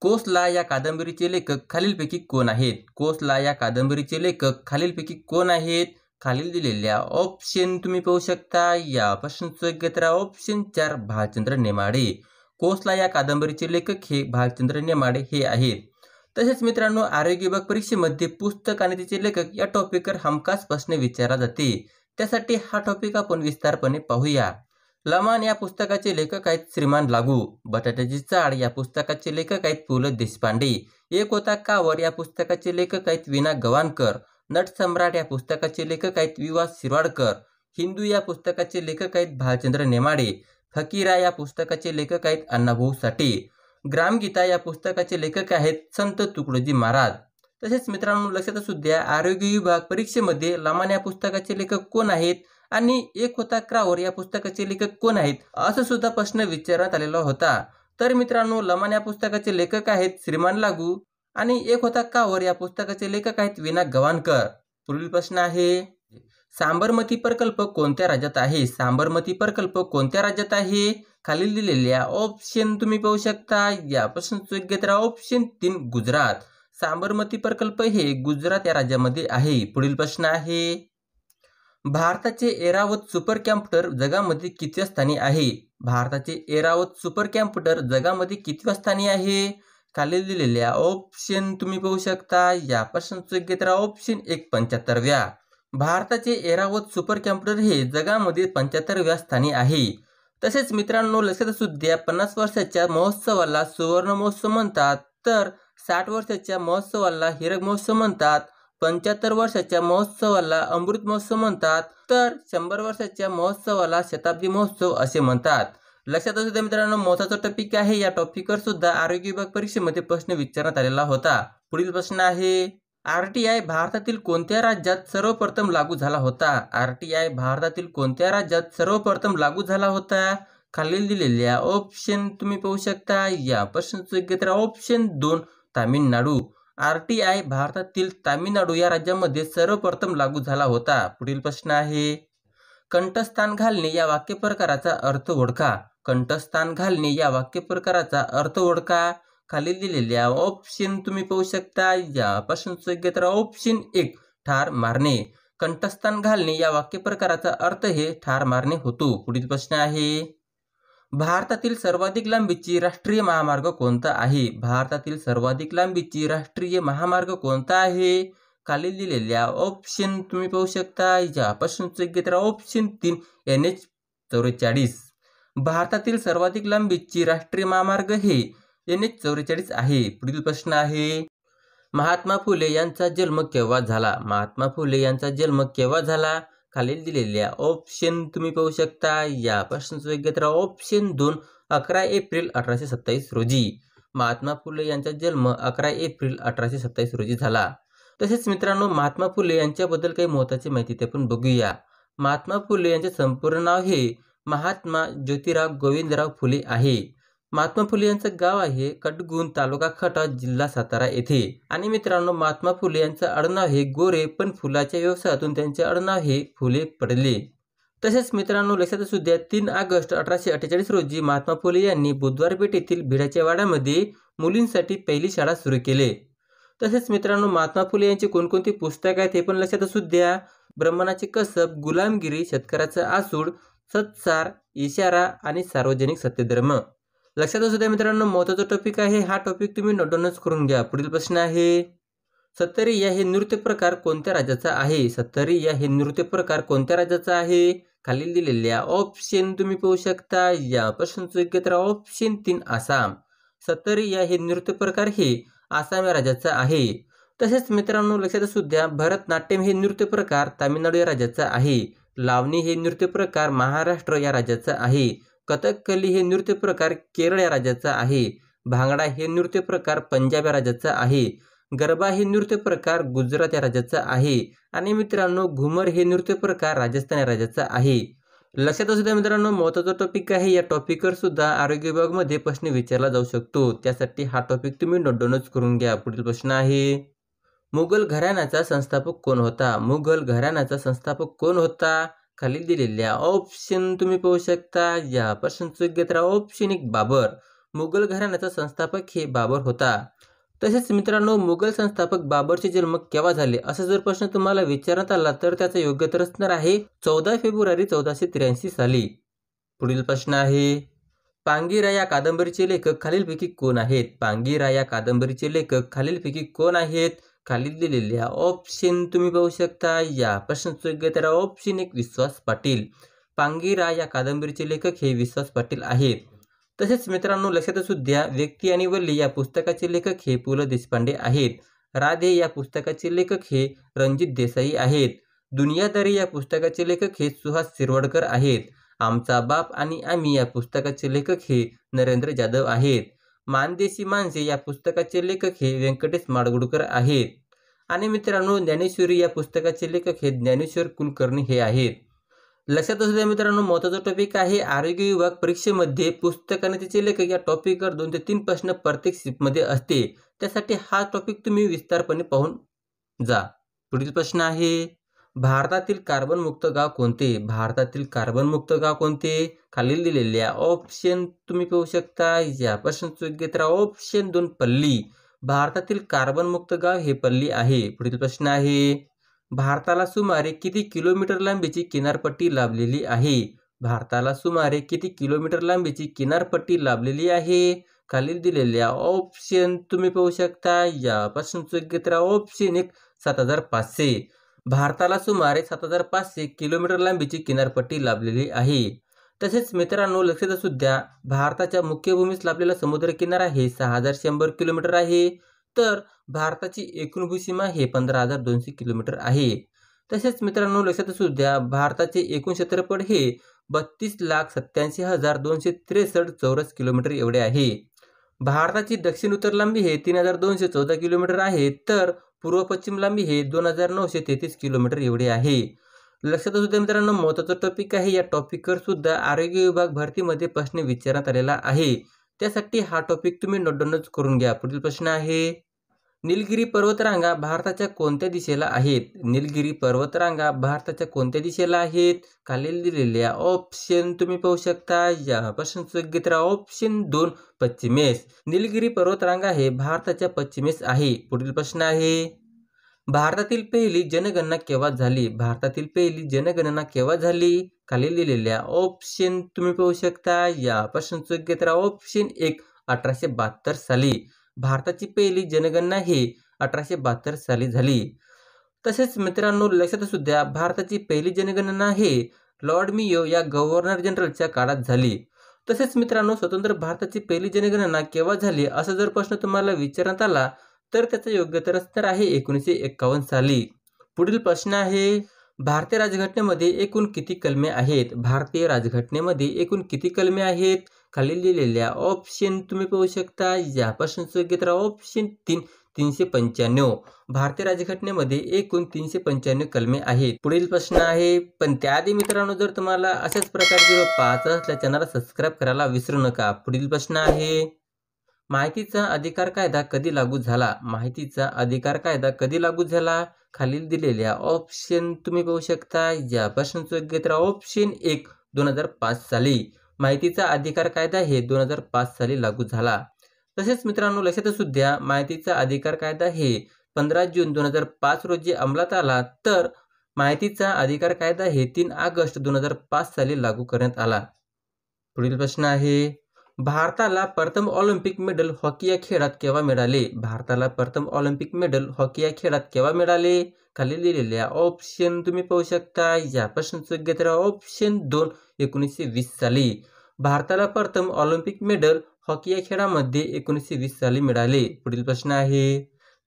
कोसला या कादंबरीचे लेखक खालीलपैकी कोण आहेत? कोसला या कादंबरीचे लेखक खालीलपैकी कोण आहेत? खालील दिलेल्या ऑप्शन तुम्ही पाहू शकता. या प्रश्नाचं योग्य उत्तर ऑप्शन 4 भालचंद्र नेमाडे. कोसला या कादंबरीचे लेखक हे भालचंद्र नेमाडे हे आहेत. तसेच मित्रांनो, आरोग्य विभाग परीक्षेमध्ये पुस्तक आणि त्याचे लेखक या टॉपिकवर हमखास प्रश्न विचारला जाते. त्यासाठी हा टॉपिक आपण विस्तारपणे पाहूया. लमाण या पुस्तकाचे लेखक आहेत श्रीमान लागू. बटाट्याची चाळ या पुस्तकाचे लेखक आहेत पु ल देशपांडे. एक होता कावर या पुस्तकाचे लेखक आहेत विना गवाणकर. नटसम्राट या पुस्तकाचे लेखक आहेत वि वा शिरवाडकर. हिंदू या पुस्तकाचे लेखक आहेत भालचंद्र नेमाडे. फकीरा या पुस्तकाचे लेखक आहेत अण्णाभाऊ साठे. ग्रामगीता या पुस्तकाचे लेखक आहेत संत तुकडोजी महाराज. तसेच मित्रांनो, लक्षात असू द्या, आरोग्य विभाग परीक्षेमध्ये लमाण या पुस्तकाचे लेखक कोण आहेत आणि एक होता क्रावर या पुस्तकाचे लेखक कोण आहेत असं सुद्धा प्रश्न विचारण्यात आलेला होता. तर मित्रांनो, लमाण या पुस्तकाचे लेखक आहेत श्रीमान लागू आणि एक होता कावर या पुस्तकाचे लेखक आहेत विना गवाणकर. पुढील प्रश्न आहे, साबरमती प्रकल्प कोणत्या राज्यात आहे? साबरमती प्रकल्प कोणत्या राज्यात आहे? खालील दिलेल्या ऑप्शन तुम्ही पाहू शकता. या प्रश्नाचं योग्य उत्तर ऑप्शन 3 गुजरात. साबरमती प्रकल्प हे गुजरात या राज्यामध्ये आहे. पुढील प्रश्न आहे, भारताचे एरावत सुपर कॅम्प्युटर जगामध्ये कितव्या स्थानी आहे? भारताचे एरावत सुपर कॅम्प्युटर जगामध्ये कितव्या स्थानी आहे? खालील दिलेल्या ऑप्शन तुम्ही पाहू शकता. या प्रश्नाचं योग्य उत्तर ऑप्शन 1 75व्या. भारताचे एरावत सुपर कॅम्प्युटर हे जगामध्ये 75व्या स्थानी आहे. तसेच मित्रांनो, लक्षात असू द्या, 50 वर्षाच्या महोत्सवाला सुवर्ण महोत्सव म्हणतात, तर 60 वर्षाच्या महोत्सवाला हीरक महोत्सव म्हणतात. 75 वर्षाच्या महोत्सवाला अमृत महोत्सव म्हणतात, तर 100 वर्षाच्या महोत्सवाला शताब्दी महोत्सव असे म्हणतात. लक्षात असू द्या मित्रांनो, महत्त्वाचा टॉपिक आहे. या टॉपिकवर सुद्धा आरोग्य विभाग परीक्षेमध्ये प्रश्न विचारण्यात आलेला होता. पुढील प्रश्न आहे, आरटीआय भारतातील कोणत्या राज्यात सर्वप्रथम लागू झाला होता? आरटीआय भारतातील कोणत्या राज्यात सर्वप्रथम लागू झाला होता? खालील दिलेल्या ऑप्शन तुम्ही पाहू शकता. या प्रश्नाचं योग्य उत्तर ऑप्शन 2 तामिळनाडू. आरटीआय भारतातील तामिळनाडू या राज्यामध्ये सर्वप्रथम लागू झाला होता. पुढील प्रश्न आहे, कंठस्थान घालणे या वाक्यप्रकाराचा अर्थ ओळखा. कंठस्थान घालणे या वाक्यप्रकाराचा अर्थ ओळखा. खालील दिलेल्या ऑप्शन तुम्ही पाहू शकता. या प्रश्नाचं योग्य उत्तर ऑप्शन 1 ठार मारणे. कंठस्थान घालणे या वाक्यप्रकाराचा अर्थ हे ठार मारणे होतो. पुढील प्रश्न आहे, भारतातील सर्वाधिक लांबीची राष्ट्रीय महामार्ग कोणता आहे? भारतातील सर्वाधिक लांबीची राष्ट्रीय महामार्ग कोणता आहे? खालील दिलेल्या ऑप्शन तुम्ही पाहू शकता. या प्रश्नाचं योग्य उत्तर ऑप्शन 3 NH 44. भारतातील सर्वाधिक लांबीची राष्ट्रीय महामार्ग हे NH 44 आहे. पुढील प्रश्न आहे, महात्मा फुले यांचा जन्म केव्हा झाला? महात्मा फुले यांचा जन्म केव्हा झाला? खालील दिलेल्या ऑप्शन तुम्ही पाहू शकता. या प्रश्नाचं योग्य उत्तर ऑप्शन 2 11 एप्रिल 1827 रोजी. महात्मा फुले यांचा जन्म 11 एप्रिल 1827 रोजी झाला. तसेच मित्रांनो, महात्मा फुले यांच्याबद्दल काही महत्त्वाची माहिती ते आपण बघूया. महात्मा फुले यांचे संपूर्ण नाव हे महात्मा ज्योतिराव गोविंदराव फुले आहे. महात्मा फुले यांचं गाव आहे कटगुण, तालुका खटाव, जिल्हा सातारा येथे. आणि मित्रांनो, महात्मा फुले यांचं आडनाव हे गोरे, पण फुलाच्या व्यवसायातून त्यांचे आडनाव हे फुले पडले. तसेच मित्रांनो, लक्षात असू द्या, 3 ऑगस्ट 1848 रोजी महात्मा फुले यांनी बुधवार पेठेतील भिडाच्या वाड्यामध्ये मुलींसाठी पहिली शाळा सुरू केली. तसेच मित्रांनो, महात्मा फुले यांची कोणकोणती पुस्तकं आहेत हे पण लक्षात असू द्या. ब्राह्मणाचे कसब, गुलामगिरी, शेतकऱ्याचा आसूड, सत्सार, इशारा आणि सार्वजनिक सत्यधर्म. लक्षात असू द्या मित्रांनो, महत्त्वाचा टॉपिक आहे. हा टॉपिक तुम्ही नोट डाऊनच करून घ्या. पुढील प्रश्न आहे, सत्तरिया हे नृत्य प्रकार कोणत्या राज्याचा आहे? सत्तरिया हे नृत्य प्रकार कोणत्या राज्याचा आहे? खालील दिलेल्या ऑप्शन तुम्ही पाहू शकता. या प्रश्नाचं योग्य उत्तर ऑप्शन 3 आसाम. सत्तरिया हे नृत्य प्रकार हे आसाम या राज्याचा आहे. तसेच मित्रांनो, लक्षात असू द्या, भरतनाट्यम हे नृत्य प्रकार तामिळनाडू या राज्याचा आहे. लावणी हे नृत्य प्रकार महाराष्ट्र या राज्याचा आहे. कथकली हे नृत्य प्रकार केरळ या राज्याचा आहे. भांगडा हे नृत्य प्रकार पंजाब या राज्याचा आहे. गरबा हे नृत्य प्रकार गुजरात या राज्याचा आहे. आणि मित्रांनो, घुमर हे नृत्य प्रकार राजस्थान या राज्याचा आहे. लक्षात असू द्या मित्रांनो, महत्त्वाचा टॉपिक आहे. या टॉपिकवर सुद्धा आरोग्य विभागामध्ये प्रश्न विचारला जाऊ शकतो. त्यासाठी हा टॉपिक तुम्ही नोट डाऊनच करून घ्या. पुढील प्रश्न आहे, मुघल घराण्याचा संस्थापक कोण होता? मुघल घराण्याचा संस्थापक कोण होता? खालील दिलेल्या ऑप्शन तुम्ही पाहू शकता. या प्रश्नाचं योग्य उत्तर ऑप्शन 1 बाबर. मुघल घराण्याचा संस्थापक हे बाबर होता. तसेच मित्रांनो, मुघल संस्थापक बाबरचे जन्म केव्हा झाले असा जर प्रश्न तुम्हाला विचारण्यात आला तर त्याचं योग्य उत्तर असणार आहे 14 फेब्रुवारी 1483 साली. पुढील प्रश्न आहे, पांगिरा या कादंबरीचे लेखक खालीलपैकी कोण आहेत? पांगिरा या कादंबरीचे लेखक खालीलपैकी कोण आहेत? खालील दिलेल्या ऑप्शन तुम्ही पाहू शकता. या प्रश्नाचं योग्य उत्तर ऑप्शन 1 विश्वास पाटील. पांगिरा या कादंबरीचे लेखक हे विश्वास पाटील आहेत. तसेच मित्रांनो, लक्षात असू द्या, व्यक्ती आणि वल्ली या पुस्तकाचे लेखक हे पु ल देशपांडे आहेत. राधे या पुस्तकाचे लेखक हे रणजित देसाई आहेत. दुनियादारी या पुस्तकाचे लेखक हे सुहास शिरवाडकर आहेत. आमचा बाप आणि आम्ही या पुस्तकाचे लेखक हे नरेंद्र जाधव आहेत. मानदेशी माणसे या पुस्तकाचे लेखक हे व्यंकटेश माडगुळकर आहेत. आणि मित्रांनो, ज्ञानेश्वरी या पुस्तकाचे लेखक हे ज्ञानेश्वर कुलकर्णी हे आहेत. लक्षात असू द्या मित्रांनो, महत्त्वाचा टॉपिक आहे आरोग्य विभाग परीक्षेमध्ये पुस्तक आणि त्याचे लेखक या टॉपिकवर 2 ते 3 प्रश्न प्रत्येक शिफ्टमध्ये असते. त्यासाठी हा टॉपिक तुम्ही विस्तारपणे पाहून जा. पुढील प्रश्न आहे, भारतातील कार्बन मुक्त गाव कोणते? भारतातील कार्बन मुक्त गाव कोणते? खालील दिलेल्या ऑप्शन तुम्ही पाहू शकता. या प्रश्नाचं योग्य उत्तर ऑप्शन 2 पल्ली. भारतातील कार्बन मुक्त गाव हे पल्ली आहे. पुढील प्रश्न आहे, भारताला सुमारे किती किलोमीटर लांबीची किनारपट्टी लाभलेली आहे? भारताला सुमारे किती किलोमीटर लांबीची किनारपट्टी लाभलेली आहे? खालील दिलेल्या ऑप्शन तुम्ही पाहू शकता. या प्रश्नाचं योग्य उत्तर ऑप्शन 1 7500. भारताला सुमारे 7500 किलोमीटर लांबीची किनारपट्टी लाभलेली आहे. तसेच मित्रांनो, लक्षात असू द्या, भारताच्या मुख्य भूमीस लाभलेला समुद्र किनारा हे 6100 किलोमीटर आहे. तर भारताची एकूण भूसीमा हे 15200 किलोमीटर आहे. तसेच मित्रांनो, लक्षात असू द्या, भारताचे एकूण क्षेत्रफळ हे 32,87,263 चौरस किलोमीटर एवढे आहे. भारताची दक्षिण उत्तर लांबी हे 3214 किलोमीटर आहे. तर पूर्व पश्चिम लांबी हे 2933 किलोमीटर एवढे आहे. लक्षात असू द्या मित्रांनो, महत्त्वाचा टॉपिक आहे. या टॉपिकवर सुद्धा आरोग्य विभाग भरतीमध्ये प्रश्न विचारण्यात आलेला आहे. त्यासाठी हा टॉपिक तुम्ही नोट डाऊन करून घ्या. पुढील प्रश्न आहे, निलगिरी पर्वतरांगा भारताच्या कोणत्या दिशेला आहेत? निलगिरी पर्वतरांगा भारताच्या कोणत्या दिशेला आहेत? खालील दिलेल्या ऑप्शन तुम्ही पाहू शकता. या प्रश्नाचं योग्य उत्तर ऑप्शन 2 पश्चिमेस. निलगिरी पर्वतरांगा हे भारताच्या पश्चिमेस आहे. पुढील प्रश्न आहे, भारतातील पहिली जनगणना केव्हा झाली? भारतातील पहिली जनगणना केव्हा झाली? खालील दिलेल्या ऑप्शन तुम्ही पाहू शकता. या प्रश्नाचं योग्य उत्तर ऑप्शन 1 1872 साली. भारताची पहिली जनगणना ही 1872 साली झाली. तसेच मित्रांनो, लक्षात असू द्या, भारताची पहिली जनगणना हे लॉर्ड मेयो या गव्हर्नर जनरलच्या काळात झाली. तसेच मित्रांनो, स्वतंत्र भारताची पहिली जनगणना केव्हा झाली असा जर प्रश्न तुम्हाला विचारण्यात आला तर त्याचं योग्य उत्तर असणार आहे 1951 साली. पुढील प्रश्न आहे, भारतीय राज्यघटनेमध्ये एकूण किती कलमे आहेत? भारतीय राज्यघटनेमध्ये एकूण किती कलमे आहेत? खालील दिलेल्या ऑप्शन तुम्ही पाहू शकता. या प्रश्नाचं योग्य उत्तर ऑप्शन 3 395. भारतीय राज्यघटनेमध्ये एकूण 395 कलमे आहेत. पुढील प्रश्न आहे, पण त्याआधी मित्रांनो, जर तुम्हाला अशाच प्रकारचे व्हिडिओ पाहायचा असल्यास चॅनलला सबस्क्राईब करायला विसरू नका. पुढील प्रश्न आहे, माहितीचा अधिकार कायदा कधी लागू झाला? माहितीचा अधिकार कायदा कधी लागू झाला? खालील दिलेल्या ऑप्शन तुम्ही पाहू शकता. या प्रश्नाचं योग्य उत्तर ऑप्शन 1 2005 साली. माहितीचा अधिकार कायदा हे 2005 साली लागू झाला. तसेच मित्रांनो, लक्षात असू द्या, माहितीचा अधिकार कायदा हे 15 जून 2005 रोजी अंमलात आला. तर माहितीचा अधिकार कायदा हे 3 ऑगस्ट 2005 साली लागू करण्यात आला. पुढील प्रश्न आहे, भारताला प्रथम ऑलिम्पिक मेडल हॉकी या खेळात केव्हा मिळाले? भारताला प्रथम ऑलिम्पिक मेडल हॉकी या खेळात केव्हा मिळाले? खाली दिलेल्या ऑप्शन तुम्ही पाहू शकता. या प्रश्नाचं योग्य उत्तर ऑप्शन 2 1920 साली. भारताला प्रथम ऑलिम्पिक मेडल हॉकी या खेळामध्ये 1920 साली मिळाले. पुढील प्रश्न आहे,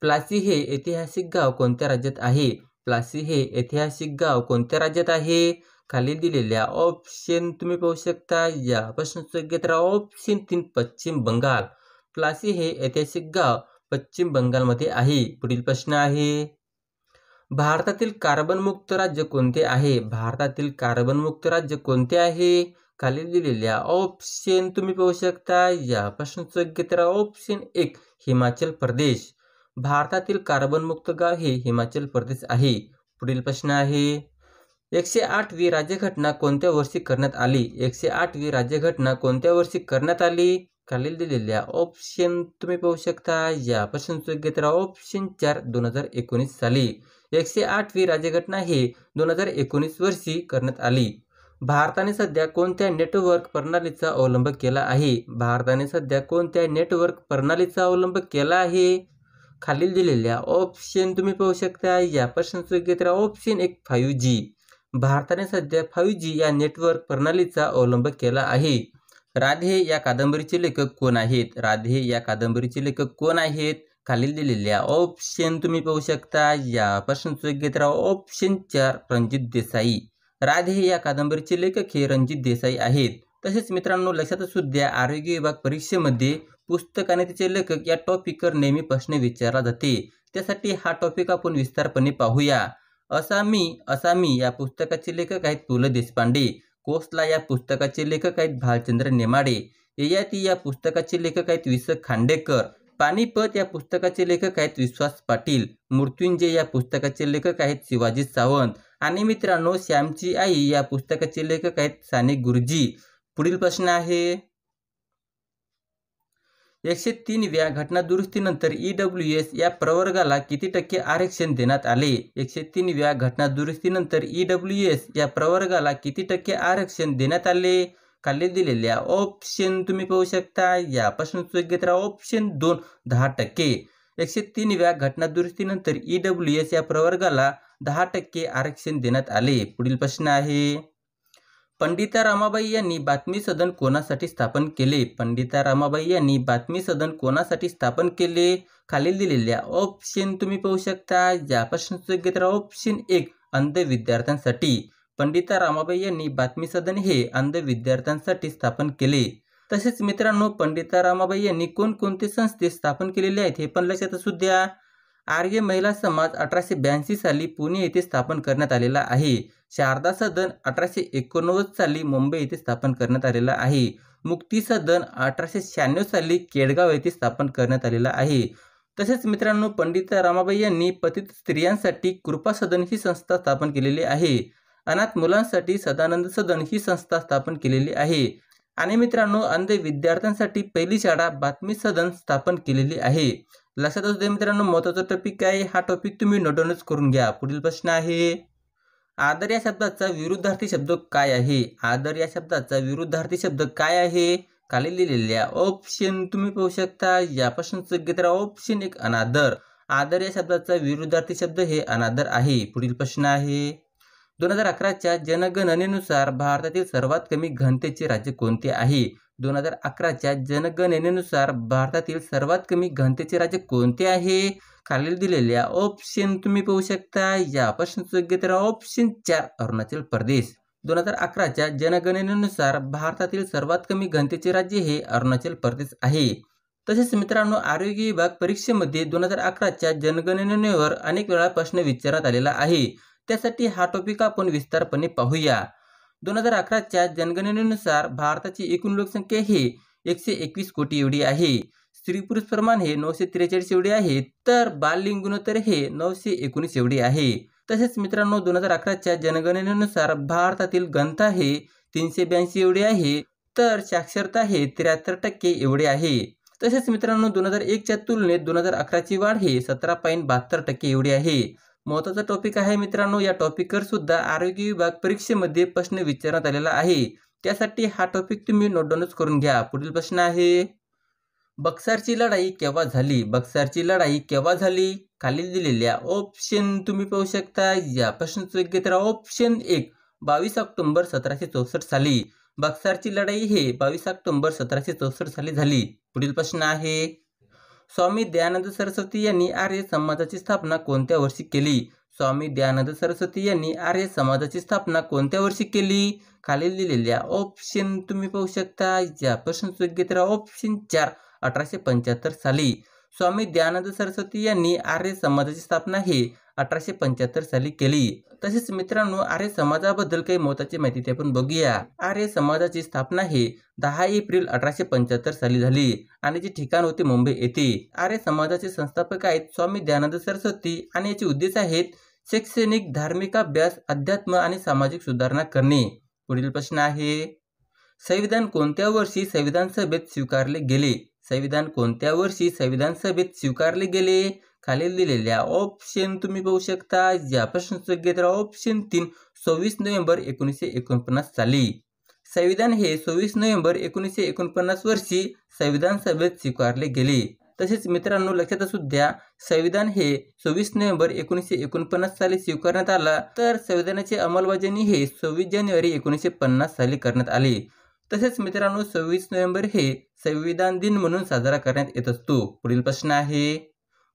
प्लासी हे ऐतिहासिक गाव कोणत्या राज्यात आहे? प्लासी हे ऐतिहासिक गाव कोणत्या राज्यात आहे? खाली दिलेल्या ऑप्शन तुम्ही पाहू शकता. या प्रश्नाचं योग्य उत्तर ऑप्शन 3 पश्चिम बंगाल. प्लासी हे ऐतिहासिक गाव पश्चिम बंगालमध्ये आहे. पुढील प्रश्न आहे, भारतातील कार्बन मुक्त राज्य कोणते आहे? भारतातील कार्बन मुक्त राज्य कोणते आहे? खाली दिलेल्या ऑप्शन तुम्ही पाहू शकता. या प्रश्नाचं योग्य उत्तर ऑप्शन 1 हिमाचल प्रदेश. भारतातील कार्बन मुक्त गाव हे हिमाचल प्रदेश आहे. पुढील प्रश्न आहे, 108वी राज्यघटना कोणत्या वर्षी करण्यात आली? 108वी राज्यघटना कोणत्या वर्षी करण्यात आली? खालील दिलेल्या ऑप्शन तुम्ही पाहू शकता या प्रश्नाचं योग्य उत्तर ऑप्शन 4 2019 साली. 108वी राज्यघटना हे 2019 वर्षी करण्यात आली. भारताने सध्या कोणत्या नेटवर्क प्रणालीचा अवलंब केला आहे? भारताने सध्या कोणत्या नेटवर्क प्रणालीचा अवलंब केला आहे? खालील दिलेल्या ऑप्शन तुम्ही पाहू शकता या प्रश्नाचं योग्य उत्तर ऑप्शन 1 5G. भारताने सध्या 5G या नेटवर्क प्रणालीचा अवलंब केला आहे. राधे या कादंबरीचे लेखक कोण आहेत? राधे या कादंबरीचे लेखक कोण आहेत? खालील दिलेल्या ऑप्शन तुम्ही पाहू शकता या प्रश्नाचं योग्य उत्तर ऑप्शन 4 रणजित देसाई. राधे या कादंबरीचे लेखक हे रणजित देसाई आहेत. तसेच मित्रांनो लक्षात असू द्या, आरोग्य विभाग परीक्षेमध्ये पुस्तक आणि त्याचे लेखक या टॉपिकवर नेहमी प्रश्न विचारला जाते. त्यासाठी हा टॉपिक आपण विस्तारपणे पाहूया. असा मी या पुस्तकाचे लेखक आहेत पु ल देशपांडे. कोसला या पुस्तकाचे लेखक आहेत भालचंद्र नेमाडे. ययाती या पुस्तकाचे लेखक आहेत वि स खांडेकर. पानिपत या पुस्तकाचे लेखक आहेत विश्वास पाटील. मृत्युंजय या पुस्तकाचे लेखक आहेत शिवाजी सावंत. आणि मित्रांनो श्यामची आई या पुस्तकाचे लेखक आहेत साने गुरुजी. पुढील प्रश्न आहे 103व्या घटनादुरुस्तीनंतर EWS या प्रवर्गाला किती टक्के आरक्षण देण्यात आले? 103व्या घटनादुरुस्तीनंतर EWS या प्रवर्गाला किती टक्के आरक्षण देण्यात आले? खाली दिलेल्या ऑप्शन तुम्ही पाहू शकता या प्रश्नाचं योग्य उत्तर ऑप्शन 2 10%. 103व्या घटनादुरुस्तीनंतर EWS या प्रवर्गाला 10% आरक्षण देण्यात आले. पुढील प्रश्न आहे पंडिता रमाबाई यांनी बातमी सदन कोणासाठी स्थापन केले? पंडिता रमाबाई यांनी बातमी सदन कोणासाठी स्थापन केले? खालील दिलेल्या ऑप्शन तुम्ही पाहू शकता या प्रश्नाचं योग्य उत्तर ऑप्शन 1 अंध विद्यार्थ्यांसाठी. पंडिता रमाबाई यांनी बातमी सदन हे अंध विद्यार्थ्यांसाठी स्थापन केले. तसेच मित्रांनो पंडिता रमाबाई यांनी कोणकोणते संस्थे स्थापन केलेले आहेत हे पण लक्षात असू द्या. आर्य महिला समाज 1882 साली पुणे येथे स्थापन करण्यात आलेला आहे. शारदा सदन 1889 साली मुंबई येथे स्थापन करण्यात आलेला आहे. मुक्ती सदन 1896 साली केडगाव येथे स्थापन करण्यात आलेला आहे. तसेच मित्रांनो पंडिता रमाबाई यांनी पतित स्त्रियांसाठी कृपा सदन ही संस्था स्थापन केलेली आहे. अनाथ मुलांसाठी सदानंद सदन ही संस्था स्थापन केलेली आहे. आणि मित्रांनो अंध विद्यार्थ्यांसाठी पहिली शाळा बातमी सदन स्थापन केलेली आहे. लक्षात असू द्या मित्रांनो महत्त्वाचा टॉपिक आहे. हा टॉपिक तुम्ही नोट डाऊनच करून घ्या. पुढील प्रश्न आहे आदर या शब्दाचा विरुद्धार्थी शब्द काय आहे? आदर या शब्दाचा विरुद्धार्थी शब्द काय आहे? खाली दिलेल्या ऑप्शन तुम्ही पाहू शकता या प्रश्नाचं योग्य उत्तर ऑप्शन 1 अनादर. आदर या शब्दाचा विरुद्धार्थी शब्द हे अनादर आहे. पुढील प्रश्न आहे 2011च्या जनगणनेनुसार भारतातील सर्वात कमी घनतेचे राज्य कोणते आहे? 2011च्या जनगणनेनुसार भारतातील सर्वात कमी घनतेचे राज्य कोणते आहे? खालील दिलेल्या ऑप्शन तुम्ही पाहू शकता या प्रश्नाचं योग्य उत्तर ऑप्शन 4 अरुणाचल प्रदेश. 2011च्या जनगणनेनुसार भारतातील सर्वात कमी घनतेचे राज्य हे अरुणाचल प्रदेश आहे. तसेच मित्रांनो आरोग्य विभाग परीक्षेमध्ये 2011च्या जनगणनेवर अनेक वेळा प्रश्न विचारण्यात आलेला आहे. त्यासाठी हा टॉपिक आपण विस्तारपणे पाहूया. 2011च्या जनगणनेनुसार भारताची एकूण लोकसंख्या हे 121 कोटी एवढी आहे. स्त्री पुरुष प्रमाण हे 943 एवढे आहे. तर बाललिंग गुणोत्तर हे 919 एवढे आहे. तसेच मित्रांनो 2011च्या जनगणनेनुसार भारतातील घनता हे 382 एवढे आहे. तर साक्षरता हे 73% एवढे आहे. तसेच मित्रांनो 2001च्या तुलनेत 2011ची वाढ हे 17.72% एवढी आहे. महत्त्वाचा टॉपिक आहे मित्रांनो. या टॉपिकवर सुद्धा आरोग्य विभाग परीक्षेमध्ये प्रश्न विचारण्यात आलेला आहे. त्यासाठी हा टॉपिक तुम्ही नोट डाऊनच करून घ्या. पुढील प्रश्न आहे बक्सरची लढाई केव्हा झाली? बक्सरची लढाई केव्हा झाली? खालील दिलेल्या ऑप्शन तुम्ही पाहू शकता या प्रश्नाचं योग्य उत्तर ऑप्शन 1 22 ऑक्टोबर 1764 साली. बक्सरची लढाई हे 22 ऑक्टोबर 1764 साली झाली. पुढील प्रश्न आहे स्वामी दयानंद सरस्वती यांनी आर्य समाजाची स्थापना कोणत्या वर्षी केली? स्वामी दयानंद सरस्वती यांनी आर्य समाजाची स्थापना कोणत्या वर्षी केली? खालील दिलेल्या ऑप्शन तुम्ही पाहू शकता या प्रश्नाचं योग्य उत्तर ऑप्शन 4 1875 साली. स्वामी दयानंद सरस्वती यांनी आर्य समाजाची स्थापना हे 1875 साली केली. तसेच मित्रांनो आर्य समाजाबद्दल काही महत्त्वाची माहिती ते आपण बघूया. आर्य समाजाची स्थापना हे 10 एप्रिल 1875 साली झाली आणि जे ठिकाण होते मुंबई येथे. आर्य समाजाचे संस्थापक आहेत स्वामी दयानंद सरस्वती आणि याचे उद्देश आहेत शैक्षणिक, धार्मिक अभ्यास, अध्यात्म आणि सामाजिक सुधारणा करणे. पुढील प्रश्न आहे संविधान कोणत्या वर्षी संविधान सभेत स्वीकारले गेले? संविधान कोणत्या वर्षी संविधान सभेत स्वीकारले गेले? खालील दिलेल्या ऑप्शन तुम्ही पाहू शकता. या प्रश्नाचं उत्तर आहे ऑप्शन 3 26 नोव्हेंबर 1949 साली. संविधान हे 26 नोव्हेंबर 1949 वर्षी संविधान सभेत स्वीकारले गेले. तसेच मित्रांनो लक्षात असू द्या, संविधान हे 26 नोव्हेंबर 1949 साली स्वीकारण्यात आला, तर संविधानाची अंमलबजावणी हे 26 जानेवारी 1950 साली करण्यात आली. तसेच मित्रांनो 26 नोव्हेंबर हे संविधान दिन म्हणून साजरा करण्यात येत असतो. पुढील प्रश्न आहे,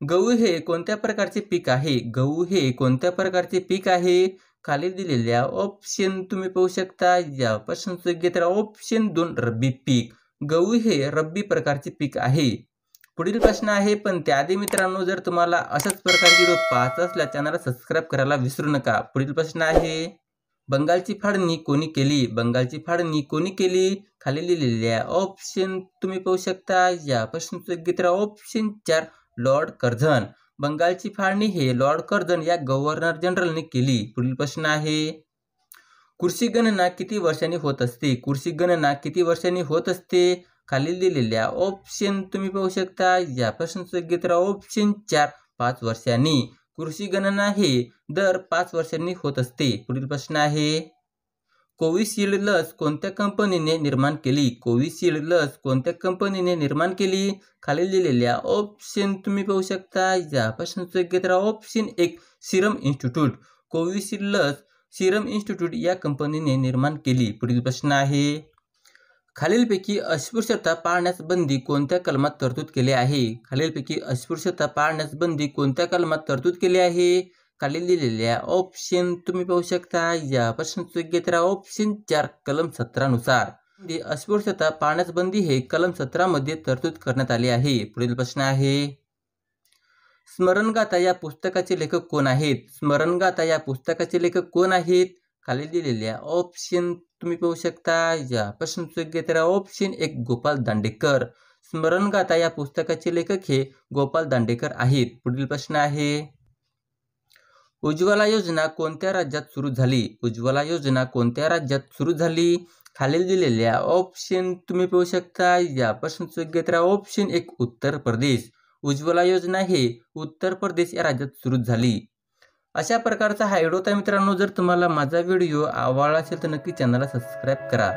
गहू हे कोणत्या प्रकारचे पीक आहे? गहू हे कोणत्या प्रकारचे पीक आहे? खाली दिलेल्या ऑप्शन तुम्ही पाहू शकता. या प्रश्नाचं उत्तर आहे ऑप्शन 2 रब्बी पीक. गहू हे रब्बी प्रकारचे पीक आहे. पुढील प्रश्न आहे, पण त्याआधी मित्रांनो जर तुम्हाला अशाच प्रकारचे व्हिडिओ पाहायचे असल्यास चॅनलला सबस्क्राईब करायला विसरू नका. पुढील प्रश्न आहे, बंगालची फाळणी कोणी केली? बंगालची फाळणी कोणी केली? खाली दिलेल्या ऑप्शन तुम्ही पाहू शकता. या प्रश्नाचं उत्तर आहे ऑप्शन 4 लॉर्ड कर्झन. बंगालची फाळणी हे लॉर्ड कर्झन या गव्हर्नर जनरलने केली. पुढील प्रश्न आहे, कृषी गणना किती वर्षांनी होत असते? कृषी गणना किती वर्षांनी होत असते? खाली दिलेल्या ऑप्शन तुम्ही पाहू शकता. या प्रश्नाचं उत्तर आहे ऑप्शन 4 5 वर्षांनी. कृषी गणना हे दर 5 वर्षांनी होत असते. पुढील प्रश्न आहे, कोविशिल्ड लस कोणत्या कंपनीने निर्माण केली? कोविशिल्ड लस कोणत्या कंपनीने निर्माण केली? खाली दिलेल्या ऑप्शन तुम्ही पाहू शकता. या प्रश्नाचं उत्तर आहे ऑप्शन 1 सिरम इन्स्टिट्यूट. कोविशिल्ड लस सिरम इन्स्टिट्यूट या कंपनीने निर्माण केली. पुढील प्रश्न आहे, खालीलपैकी अस्पृश्यता पाळण्यास बंदी कोणत्या कलमात तरतूद केली आहे? खालीलपैकी अस्पृश्यता पाळण्यास बंदी कोणत्या कलमात तरतूद केली आहे? खाली दिलेल्या ऑप्शन तुम्ही पाहू शकता. या प्रश्नाचं उत्तर आहे ऑप्शन 4 कलम 17 नुसार. अस्पृश्यता पाळण्यास बंदी हे कलम 17 मध्ये तरतूद करण्यात आली आहे. पुढील प्रश्न आहे, स्मरणगाथा या पुस्तकाचे लेखक कोण आहेत? स्मरणगाथा या पुस्तकाचे लेखक कोण आहेत? खाली दिलेल्या ऑप्शन तुम्ही पाहू शकता. या प्रश्नाचं उत्तर आहे ऑप्शन 1 गोपाल दांडेकर. स्मरणगाथा या पुस्तकाचे लेखक हे गोपाल दांडेकर आहेत. पुढील प्रश्न आहे, उज्ज्वला योजना कोणत्या राज्यात सुरू झाली? उज्ज्वला योजना कोणत्या राज्यात सुरू झाली? खाली दिलेल्या ऑप्शन तुम्ही पाहू शकता. या प्रश्नाचं उत्तर आहे ऑप्शन 1 उत्तर प्रदेश. उज्ज्वला योजना हे उत्तर प्रदेश या राज्यात सुरू झाली. अशा प्रकारचा हा व्हिडिओ होता मित्रांनो. जर तुम्हाला माझा व्हिडिओ आवडला असेल तर नक्की चॅनलला सबस्क्राईब करा.